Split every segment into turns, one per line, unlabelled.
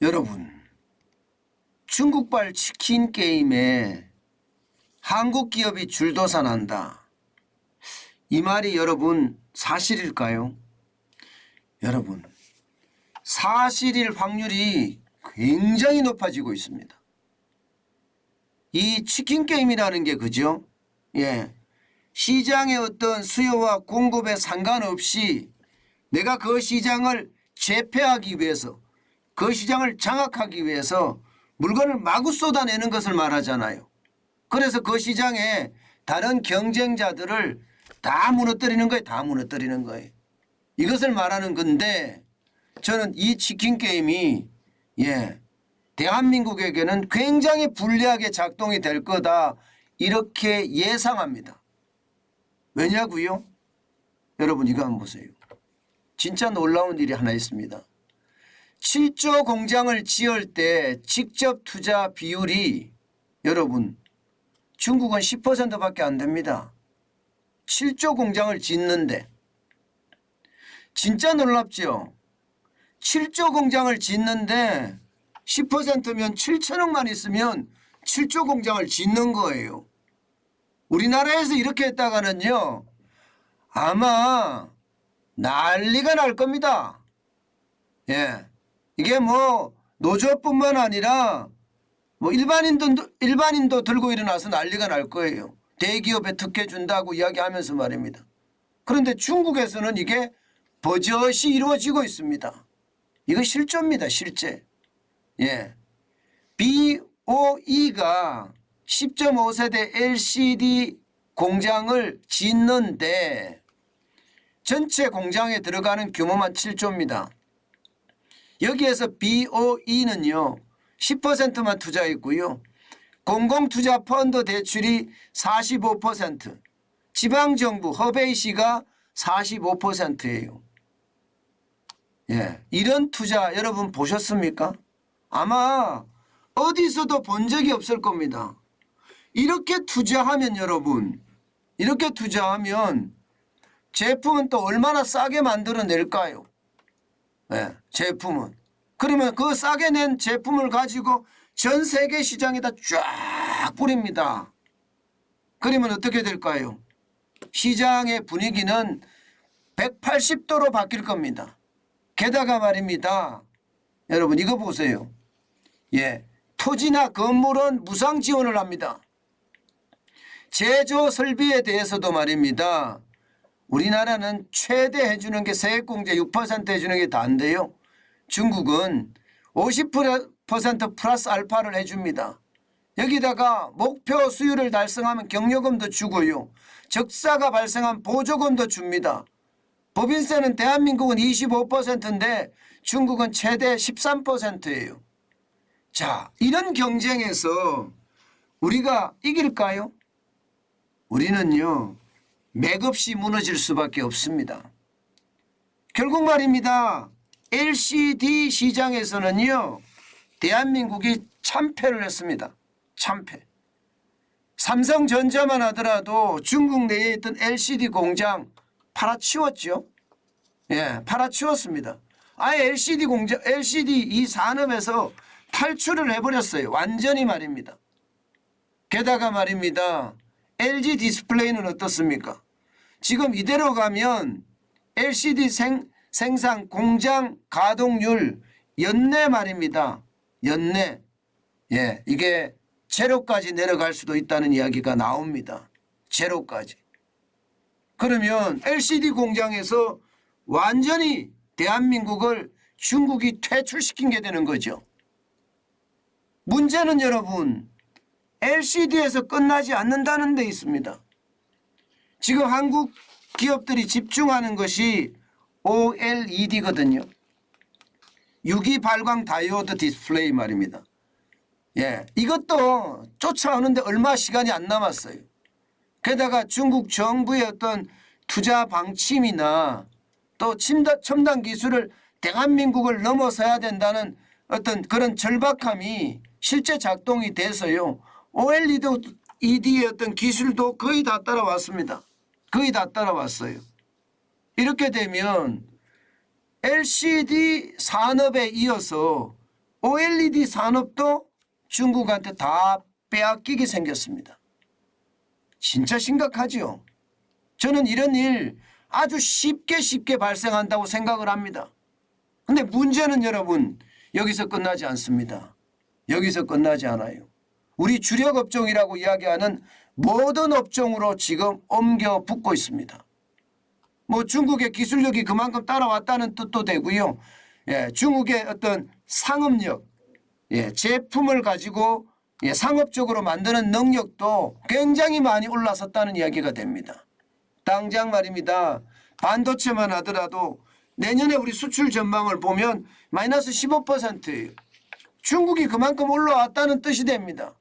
여러분, 중국발 치킨 게임에 한국 기업이 줄도산한다. 이 말이 여러분 사실일까요? 여러분, 사실일 확률이 굉장히 높아지고 있습니다. 이 치킨 게임이라는 게 그죠? 예. 시장의 어떤 수요와 공급에 상관없이 내가 그 시장을 제패하기 위해서, 그 시장을 장악하기 위해서 물건을 마구 쏟아내는 것을 말하잖아요. 그래서 그 시장에 다른 경쟁자들을 다 무너뜨리는 거예요. 다 무너뜨리는 거예요. 이것을 말하는 건데, 저는 이 치킨 게임이 대한민국에게는 굉장히 불리하게 작동이 될 거다, 이렇게 예상합니다. 왜냐고요? 여러분, 이거 한번 보세요. 진짜 놀라운 일이 하나 있습니다. 7조 공장을 지을 때 직접 투자 비율이 여러분 중국은 10%밖에 안 됩니다. 7조 공장을 짓는데. 진짜 놀랍죠? 7조 공장을 짓는데 10%면 7천억만 있으면 7조 공장을 짓는 거예요. 우리나라에서 이렇게 했다가는요, 아마 난리가 날 겁니다. 예. 이게 뭐 노조뿐만 아니라 뭐 일반인도 들고 일어나서 난리가 날 거예요. 대기업에 특혜 준다고 이야기하면서 말입니다. 그런데 중국에서는 이게 버젓이 이루어지고 있습니다. 이거 실조입니다. 실제. 예. BOE가 10.5세대 LCD 공장을 짓는데 전체 공장에 들어가는 규모만 7조입니다. 여기에서 BOE는요 10%만 투자했고요. 공공투자펀드 대출이 45%, 지방정부 허베이시가 45%예요. 예, 이런 투자 여러분 보셨습니까? 아마 어디서도 본 적이 없을 겁니다. 이렇게 투자하면 여러분, 이렇게 투자하면 제품은 또 얼마나 싸게 만들어낼까요? 네, 제품은. 그러면 그 싸게 낸 제품을 가지고 전 세계 시장에다 쫙 뿌립니다. 그러면 어떻게 될까요? 시장의 분위기는 180도로 바뀔 겁니다. 게다가 말입니다. 여러분 이거 보세요. 예, 토지나 건물은 무상 지원을 합니다. 제조 설비에 대해서도 말입니다. 우리나라는 최대 해주는 게 세액공제 6% 해주는 게 다인데요. 중국은 50% 플러스 알파를 해줍니다. 여기다가 목표 수율을 달성하면 경력금도 주고요. 적자가 발생한 보조금도 줍니다. 법인세는 대한민국은 25%인데 중국은 최대 13%예요. 자, 이런 경쟁에서 우리가 이길까요? 우리는요, 맥없이 무너질 수밖에 없습니다. 결국 말입니다. LCD 시장에서는요, 대한민국이 참패를 했습니다. 참패. 삼성전자만 하더라도 중국 내에 있던 LCD 공장 팔아치웠죠. 예, 팔아치웠습니다. 아예 LCD 공장, LCD 이 산업에서 탈출을 해버렸어요. 완전히 말입니다. 게다가 말입니다. LG 디스플레이는 어떻습니까? 지금 이대로 가면 LCD 생산 공장 가동률 연내 말입니다. 연내. 예, 이게 제로까지 내려갈 수도 있다는 이야기가 나옵니다. 제로까지. 그러면 LCD 공장에서 완전히 대한민국을 중국이 퇴출시킨 게 되는 거죠. 문제는 여러분 LCD에서 끝나지 않는다는 데 있습니다. 지금 한국 기업들이 집중하는 것이 OLED거든요. 유기 발광 다이오드 디스플레이 말입니다. 예, 이것도 쫓아오는데 얼마 시간이 안 남았어요. 게다가 중국 정부의 어떤 투자 방침이나 또 첨단 기술을 대한민국을 넘어서야 된다는 어떤 그런 절박함이 실제 작동이 돼서요. OLED의 어떤 기술도 거의 다 따라왔습니다. 거의 다 따라왔어요. 이렇게 되면 LCD 산업에 이어서 OLED 산업도 중국한테 다 빼앗기게 생겼습니다. 진짜 심각하죠. 저는 이런 일 아주 쉽게 발생한다고 생각을 합니다. 근데 문제는 여러분 여기서 끝나지 않습니다. 여기서 끝나지 않아요. 우리 주력 업종이라고 이야기하는 모든 업종으로 지금 옮겨 붙고 있습니다. 뭐 중국의 기술력이 그만큼 따라왔다는 뜻도 되고요. 예, 중국의 어떤 상업력, 예, 제품을 가지고 예, 상업적으로 만드는 능력도 굉장히 많이 올라섰다는 이야기가 됩니다. 당장 말입니다. 반도체만 하더라도 내년에 우리 수출 전망을 보면 마이너스 15%예요. 중국이 그만큼 올라왔다는 뜻이 됩니다.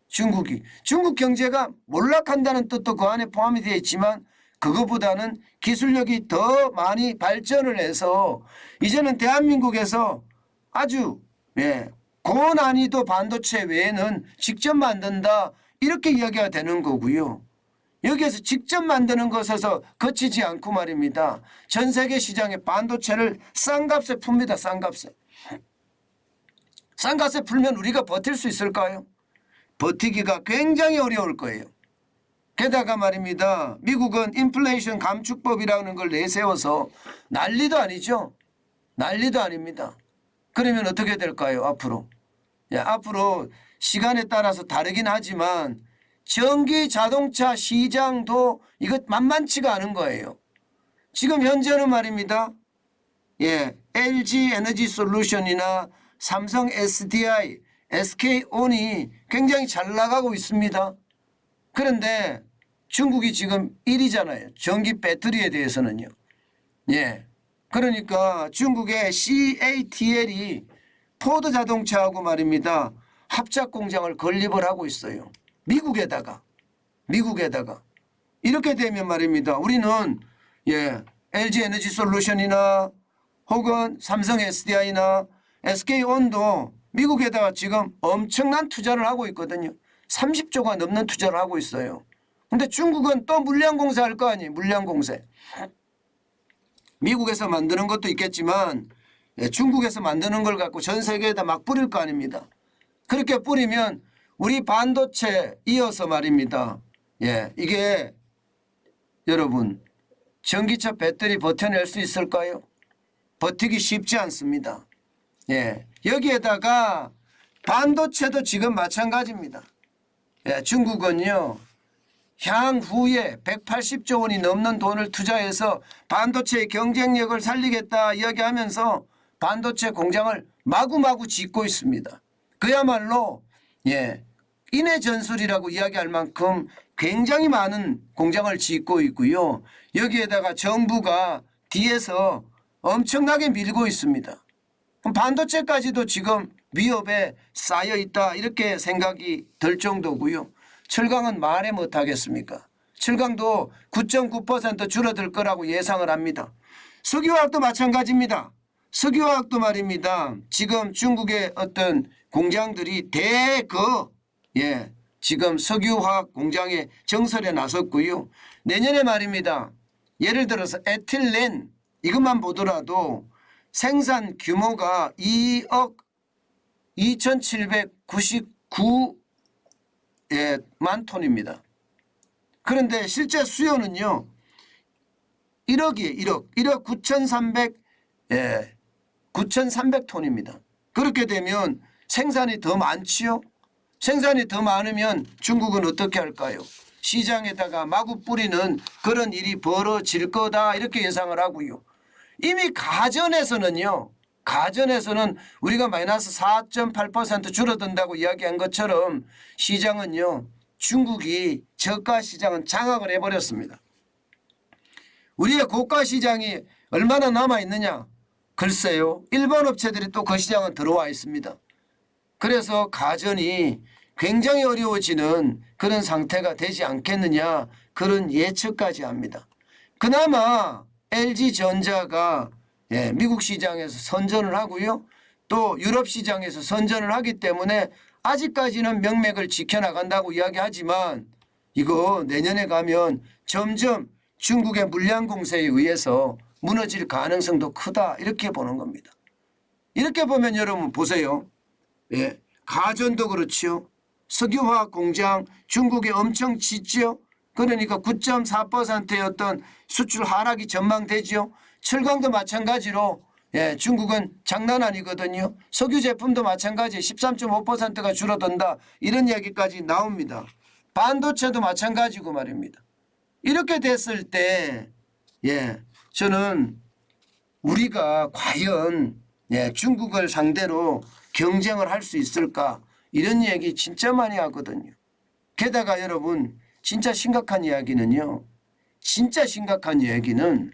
중국 경제가 몰락한다는 뜻도 그 안에 포함이 되어 있지만 그것보다는 기술력이 더 많이 발전을 해서 이제는 대한민국에서 아주 예, 고난이도 반도체 외에는 직접 만든다 이렇게 이야기가 되는 거고요. 여기에서 직접 만드는 것에서 그치지 않고 말입니다. 전 세계 시장에 반도체를 싼 값에 풉니다. 싼 값에. 싼 값에 풀면 우리가 버틸 수 있을까요? 버티기가 굉장히 어려울 거예요. 게다가 말입니다. 미국은 인플레이션 감축법이라는 걸 내세워서 난리도 아니죠. 난리도 아닙니다. 그러면 어떻게 될까요? 앞으로. 예, 앞으로 시간에 따라서 다르긴 하지만 전기 자동차 시장도 이것 만만치가 않은 거예요. 지금 현재는 말입니다. 예, LG 에너지 솔루션이나 삼성 SDI, SK온이 굉장히 잘 나가고 있습니다. 그런데 중국이 지금 1위잖아요. 전기 배터리에 대해서는요. 예. 그러니까 중국의 CATL이 포드 자동차하고 말입니다. 합작 공장을 건립을 하고 있어요. 미국에다가. 이렇게 되면 말입니다. 우리는 예, LG 에너지 솔루션이나 혹은 삼성 SDI나 SK온도 미국에다가 지금 엄청난 투자를 하고 있거든요. 30조가 넘는 투자를 하고 있어요. 근데 중국은 또 물량공세 할 거 아니에요. 물량공세. 미국에서 만드는 것도 있겠지만 중국에서 만드는 걸 갖고 전 세계에다 막 뿌릴 거 아닙니다. 그렇게 뿌리면 우리 반도체 이어서 말입니다. 예, 이게 여러분 전기차 배터리 버텨낼 수 있을까요? 버티기 쉽지 않습니다. 예, 여기에다가 반도체도 지금 마찬가지입니다. 예, 중국은요. 향후에 180조 원이 넘는 돈을 투자해서 반도체의 경쟁력을 살리겠다 이야기하면서 반도체 공장을 마구마구 짓고 있습니다. 그야말로 예, 인해 전술이라고 이야기할 만큼 굉장히 많은 공장을 짓고 있고요. 여기에다가 정부가 뒤에서 엄청나게 밀고 있습니다. 반도체까지도 지금 위협에 쌓여 있다 이렇게 생각이 들 정도고요. 철강은 말해 못하겠습니까? 철강도 9.9% 줄어들 거라고 예상을 합니다. 석유화학도 마찬가지입니다. 석유화학도 말입니다. 지금 중국의 어떤 공장들이 예, 지금 석유화학 공장에 정설에 나섰고요. 내년에 말입니다. 예를 들어서 에틸렌 이것만 보더라도 생산 규모가 2억 2,799 예, 만 톤입니다. 그런데 실제 수요는요. 1억 9,300톤입니다. 그렇게 되면 생산이 더 많지요. 생산이 더 많으면 중국은 어떻게 할까요? 시장에다가 마구 뿌리는 그런 일이 벌어질 거다 이렇게 예상을 하고요. 이미 가전에서는 우리가 마이너스 4.8% 줄어든다고 이야기한 것처럼 시장은요. 중국이 저가 시장은 장악을 해버렸습니다. 우리의 고가 시장이 얼마나 남아있느냐. 글쎄요. 일본 업체들이 또 그 시장은 들어와 있습니다. 그래서 가전이 굉장히 어려워지는 그런 상태가 되지 않겠느냐 그런 예측까지 합니다. 그나마 LG전자가 예, 미국 시장에서 선전을 하고요. 또 유럽 시장에서 선전을 하기 때문에 아직까지는 명맥을 지켜나간다고 이야기하지만 이거 내년에 가면 점점 중국의 물량 공세에 의해서 무너질 가능성도 크다 이렇게 보는 겁니다. 이렇게 보면 여러분 보세요. 예, 가전도 그렇죠. 석유화학 공장 중국에 엄청 짓죠. 그러니까 9.4%의 어떤 수출 하락이 전망되죠. 철강도 마찬가지로 예, 중국은 장난 아니거든요. 석유 제품도 마찬가지 13.5%가 줄어든다 이런 얘기까지 나옵니다. 반도체도 마찬가지고 말입니다. 이렇게 됐을 때 예, 저는 우리가 과연 예, 중국을 상대로 경쟁을 할 수 있을까 이런 얘기 진짜 많이 하거든요. 게다가 여러분 진짜 심각한 이야기는요. 진짜 심각한 이야기는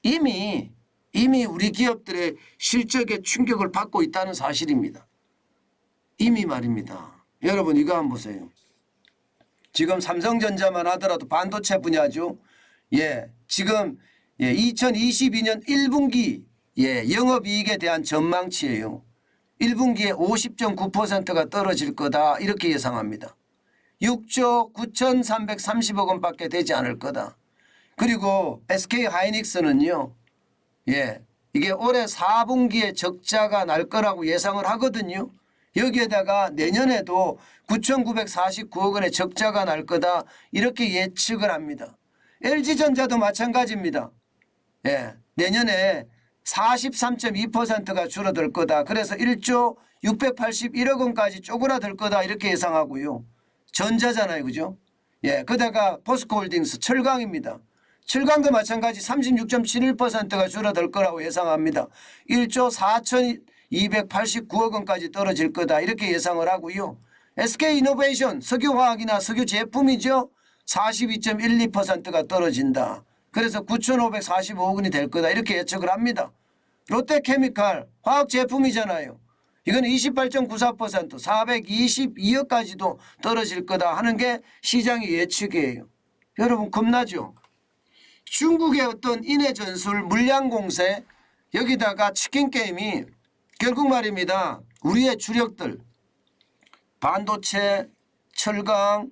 이미 우리 기업들의 실적에 충격을 받고 있다는 사실입니다. 이미 말입니다. 여러분 이거 한번 보세요. 지금 삼성전자만 하더라도 반도체 분야죠. 예, 지금 2022년 1분기 영업이익에 대한 전망치예요. 1분기에 50.9%가 떨어질 거다 이렇게 예상합니다. 6조 9,330억 원밖에 되지 않을 거다. 그리고 SK하이닉스는요. 예, 이게 올해 4분기에 적자가 날 거라고 예상을 하거든요. 여기에다가 내년에도 9,949억 원의 적자가 날 거다 이렇게 예측을 합니다. LG전자도 마찬가지입니다. 예, 내년에 43.2%가 줄어들 거다. 그래서 1조 681억 원까지 쪼그라들 거다 이렇게 예상하고요. 전자잖아요. 그죠? 예, 그다가 포스코홀딩스 철강입니다. 철강도 마찬가지 36.71%가 줄어들 거라고 예상합니다. 1조 4,289억 원까지 떨어질 거다 이렇게 예상을 하고요. SK이노베이션 석유화학이나 석유 제품이죠. 42.12%가 떨어진다. 그래서 9,545억 원이 될 거다 이렇게 예측을 합니다. 롯데케미칼 화학제품이잖아요. 이건 28.94% 422억까지도 떨어질 거다 하는 게 시장의 예측이에요. 여러분 겁나죠? 중국의 어떤 인해 전술 물량 공세 여기다가 치킨 게임이 결국 말입니다. 우리의 주력들 반도체, 철강,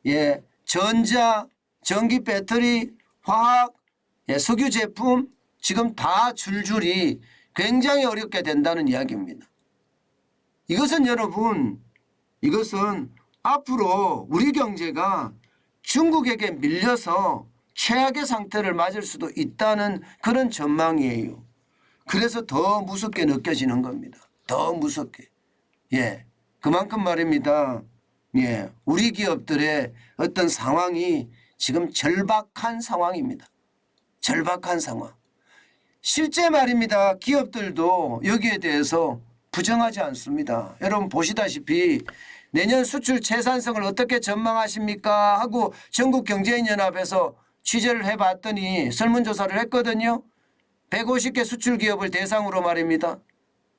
예, 전자, 전기 배터리, 화학, 예, 석유 제품 지금 다 줄줄이 굉장히 어렵게 된다는 이야기입니다. 이것은 여러분 이것은 앞으로 우리 경제가 중국에게 밀려서 최악의 상태를 맞을 수도 있다는 그런 전망이에요. 그래서 더 무섭게 느껴지는 겁니다. 더 무섭게. 예, 그만큼 말입니다. 예, 우리 기업들의 어떤 상황이 지금 절박한 상황입니다. 절박한 상황. 실제 말입니다. 기업들도 여기에 대해서 부정하지 않습니다. 여러분 보시다시피 내년 수출 채산성을 어떻게 전망하십니까 하고 전국경제인연합에서 취재를 해봤더니 설문조사를 했거든요. 150개 수출기업을 대상으로 말입니다.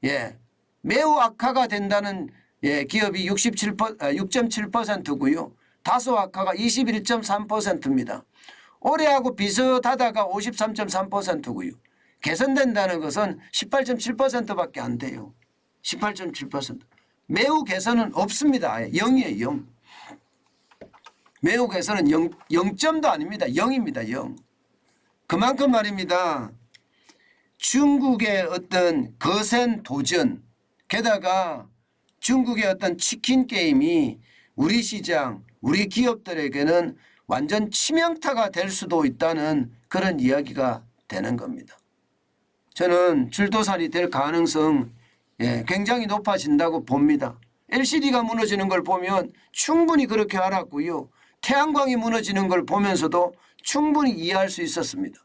예, 매우 악화가 된다는 예, 기업이 6.7%고요. 다소 악화가 21.3%입니다. 올해하고 비슷하다가 53.3%고요. 개선된다는 것은 18.7%밖에 안 돼요. 18.7%. 매우 개선은 없습니다. 0이에요. 0. 매우 개선은 0점도 아닙니다. 0입니다. 0. 그만큼 말입니다. 중국의 어떤 거센 도전 게다가 중국의 어떤 치킨 게임이 우리 시장 우리 기업들에게는 완전 치명타가 될 수도 있다는 그런 이야기가 되는 겁니다. 저는 줄도살이 될 가능성 굉장히 높아진다고 봅니다. LCD가 무너지는 걸 보면 충분히 그렇게 알았고요. 태양광이 무너지는 걸 보면서도 충분히 이해할 수 있었습니다.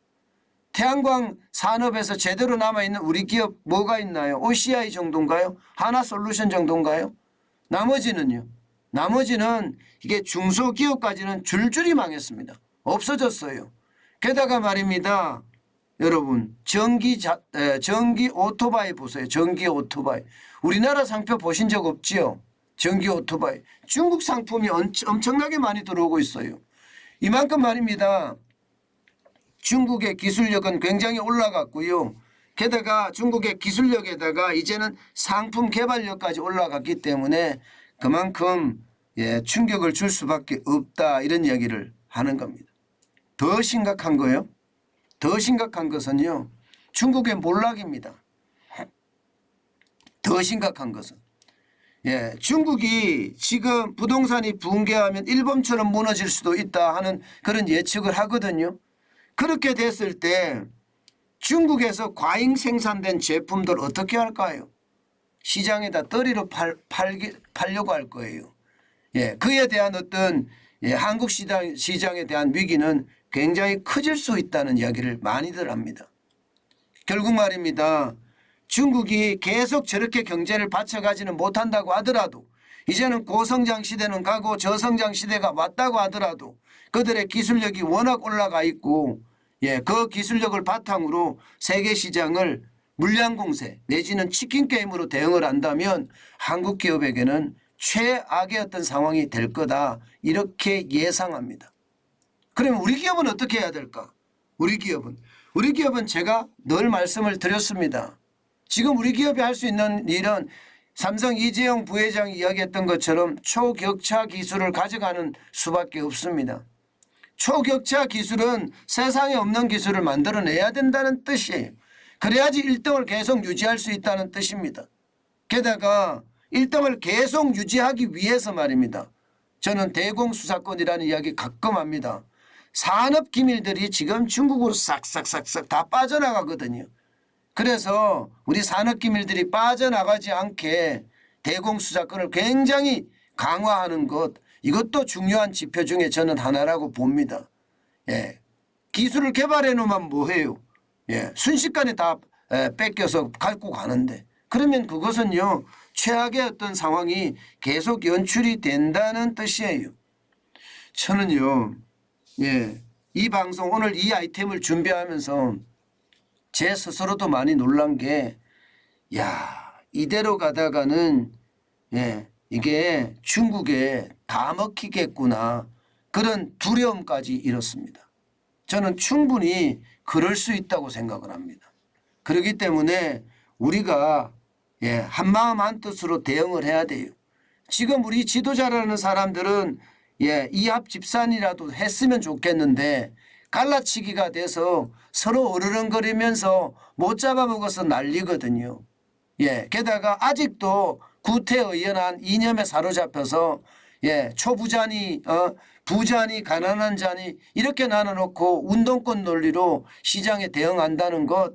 태양광 산업에서 제대로 남아있는 우리 기업 뭐가 있나요? OCI 정도인가요? 하나솔루션 정도인가요? 나머지는요. 나머지는 이게 중소기업까지는 줄줄이 망했습니다. 없어졌어요. 게다가 말입니다. 여러분 전기 오토바이 보세요. 전기 오토바이. 우리나라 상표 보신 적 없지요? 전기 오토바이. 중국 상품이 엄청나게 많이 들어오고 있어요. 이만큼 말입니다. 중국의 기술력은 굉장히 올라갔고요. 게다가 중국의 기술력에다가 이제는 상품 개발력까지 올라갔기 때문에 그만큼 충격을 줄 수밖에 없다 이런 이야기를 하는 겁니다. 더 심각한 거요. 더 심각한 것은요. 중국의 몰락입니다. 더 심각한 것은 예, 중국이 지금 부동산이 붕괴하면 일본처럼 무너질 수도 있다 하는 그런 예측을 하거든요. 그렇게 됐을 때 중국에서 과잉 생산된 제품들 어떻게 할까요? 시장에다 떨이로 팔려고 할 거예요. 예, 그에 대한 어떤 한국 시장에 대한 위기는 굉장히 커질 수 있다는 이야기를 많이들 합니다. 결국 말입니다. 중국이 계속 저렇게 경제를 받쳐가지는 못한다고 하더라도 이제는 고성장 시대는 가고 저성장 시대가 왔다고 하더라도 그들의 기술력이 워낙 올라가 있고 그 기술력을 바탕으로 세계 시장을 물량 공세 내지는 치킨 게임으로 대응을 한다면 한국 기업에게는 최악의 어떤 상황이 될 거다 이렇게 예상합니다. 그러면 우리 기업은 어떻게 해야 될까? 우리 기업은 제가 늘 말씀을 드렸습니다. 지금 우리 기업이 할 수 있는 일은 삼성 이재용 부회장이 이야기했던 것처럼 초격차 기술을 가져가는 수밖에 없습니다. 초격차 기술은 세상에 없는 기술을 만들어내야 된다는 뜻이에요. 그래야지 1등을 계속 유지할 수 있다는 뜻입니다. 게다가 1등을 계속 유지하기 위해서 말입니다. 저는 대공수사권이라는 이야기 가끔 합니다. 산업 기밀들이 지금 중국으로 싹싹싹싹 다 빠져나가거든요. 그래서 우리 산업 기밀들이 빠져나가지 않게 대공수사권을 굉장히 강화하는 것, 이것도 중요한 지표 중에 저는 하나라고 봅니다. 예. 기술을 개발해 놓으면 뭐해요? 예. 순식간에 다 뺏겨서 갖고 가는데 그러면 그것은요 최악의 어떤 상황이 계속 연출이 된다는 뜻이에요. 저는요 이 방송 오늘 이 아이템을 준비하면서 제 스스로도 많이 놀란 게 이대로 가다가는 이게 중국에 다 먹히겠구나 그런 두려움까지 일었습니다. 저는 충분히 그럴 수 있다고 생각을 합니다. 그렇기 때문에 우리가 한마음 한뜻으로 대응을 해야 돼요. 지금 우리 지도자라는 사람들은 이합 집산이라도 했으면 좋겠는데 갈라치기가 돼서 서로 어르렁거리면서 못 잡아먹어서 난리거든요. 게다가 아직도 구태의연한 이념에 사로잡혀서 초부자니 부자니 가난한 자니 이렇게 나눠놓고 운동권 논리로 시장에 대응한다는 것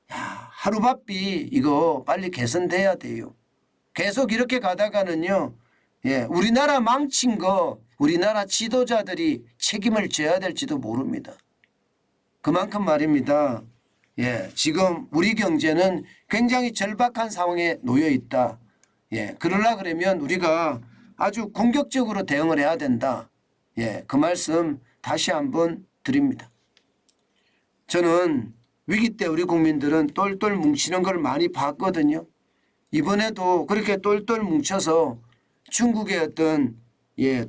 하루바삐 이거 빨리 개선돼야 돼요. 계속 이렇게 가다가는요 우리나라 망친 거 우리나라 지도자들이 책임을 져야 될지도 모릅니다. 그만큼 말입니다. 지금 우리 경제는 굉장히 절박한 상황에 놓여 있다. 그러려 그러면 우리가 아주 공격적으로 대응을 해야 된다. 그 말씀 다시 한번 드립니다. 저는 위기 때 우리 국민들은 똘똘 뭉치는 걸 많이 봤거든요. 이번에도 그렇게 똘똘 뭉쳐서 중국의 어떤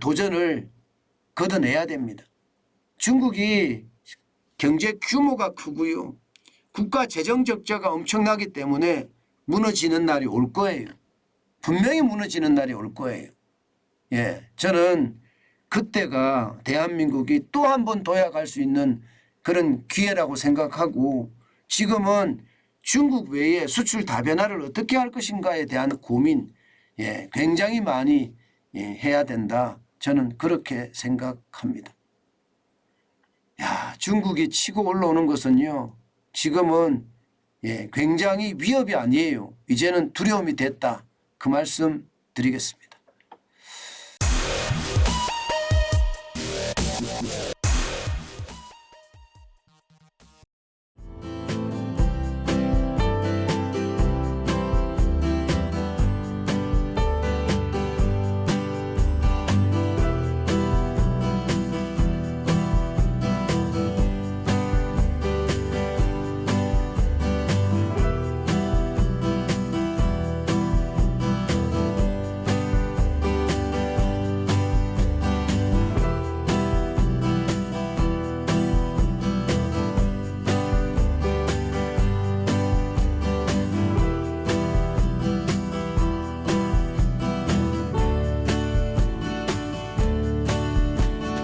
도전을 걷어내야 됩니다. 중국이 경제 규모가 크고요. 국가 재정 적자가 엄청나기 때문에 무너지는 날이 올 거예요. 분명히 무너지는 날이 올 거예요. 저는 그때가 대한민국이 또 한 번 도약할 수 있는 그런 기회라고 생각하고 지금은 중국 외에 수출 다변화를 어떻게 할 것인가에 대한 고민 굉장히 많이 해야 된다. 저는 그렇게 생각합니다. 중국이 치고 올라오는 것은요. 지금은 굉장히 위협이 아니에요. 이제는 두려움이 됐다. 그 말씀 드리겠습니다.